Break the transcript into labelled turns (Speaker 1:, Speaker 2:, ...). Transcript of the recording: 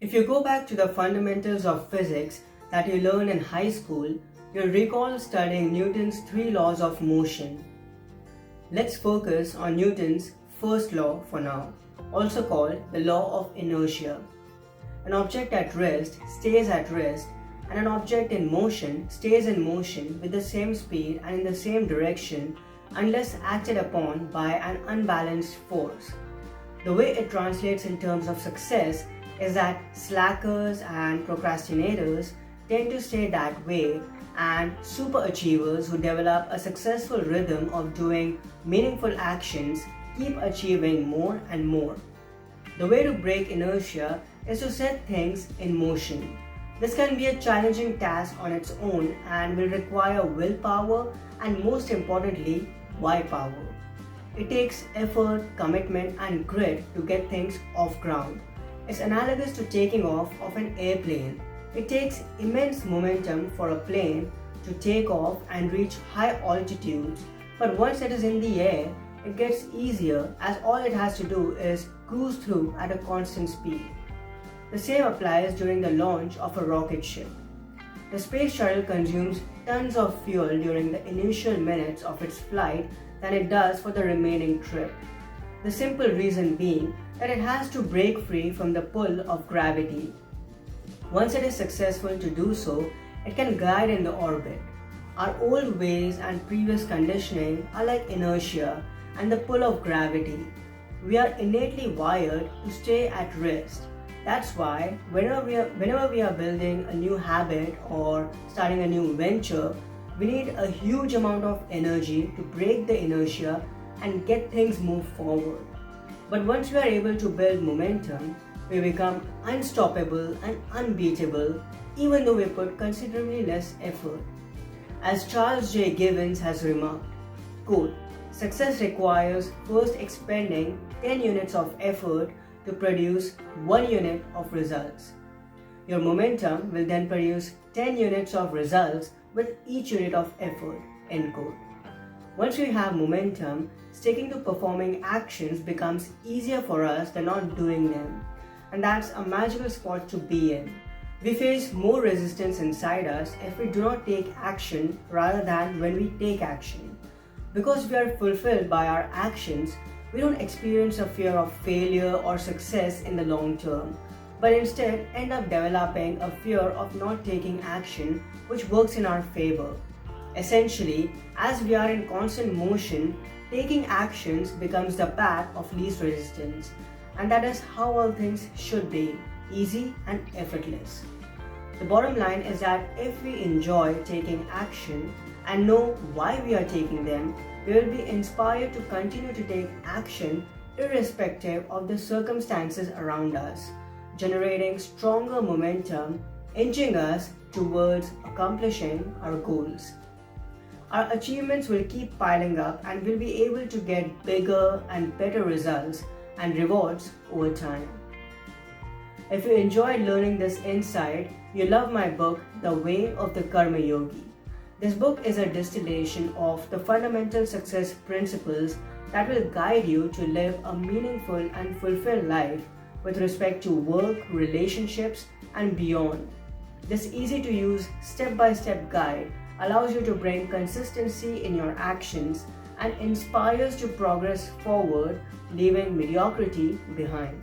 Speaker 1: If you go back to the fundamentals of physics that you learned in high school, you'll recall studying Newton's three laws of motion. Let's focus on Newton's first law for now, also called the law of inertia. An object at rest stays at rest, and an object in motion stays in motion with the same speed and in the same direction unless acted upon by an unbalanced force. The way it translates in terms of success is that slackers and procrastinators tend to stay that way, and superachievers who develop a successful rhythm of doing meaningful actions keep achieving more and more. The way to break inertia is to set things in motion. This can be a challenging task on its own and will require willpower and, most importantly, why power. It takes effort, commitment, and grit to get things off ground. It's analogous to taking off of an airplane. It takes immense momentum for a plane to take off and reach high altitudes, but once it is in the air, it gets easier as all it has to do is cruise through at a constant speed. The same applies during the launch of a rocket ship. The space shuttle consumes tons of fuel during the initial minutes of its flight than it does for the remaining trip. The simple reason being that it has to break free from the pull of gravity. Once it is successful to do so, it can glide in the orbit. Our old ways and previous conditioning are like inertia and the pull of gravity. We are innately wired to stay at rest. That's why whenever we are building a new habit or starting a new venture, we need a huge amount of energy to break the inertia and get things moved forward. But once we are able to build momentum, we become unstoppable and unbeatable even though we put considerably less effort. As Charles J. Givens has remarked, quote, "Success requires first expending 10 units of effort to produce 1 unit of results. Your momentum will then produce 10 units of results with each unit of effort." End quote. Once we have momentum, sticking to performing actions becomes easier for us than not doing them. And that's a magical spot to be in. We face more resistance inside us if we do not take action rather than when we take action. Because we are fulfilled by our actions, we don't experience a fear of failure or success in the long term, but instead end up developing a fear of not taking action, which works in our favor. Essentially, as we are in constant motion, taking actions becomes the path of least resistance, and that is how all things should be, easy and effortless. The bottom line is that if we enjoy taking action and know why we are taking them, we will be inspired to continue to take action irrespective of the circumstances around us, generating stronger momentum, inching us towards accomplishing our goals. Our achievements will keep piling up and we'll be able to get bigger and better results and rewards over time. If you enjoyed learning this insight, you love my book, The Way of the Karma Yogi. This book is a distillation of the fundamental success principles that will guide you to live a meaningful and fulfilled life with respect to work, relationships, and beyond. This easy-to-use step-by-step guide allows you to bring consistency in your actions and inspires to progress forward, leaving mediocrity behind.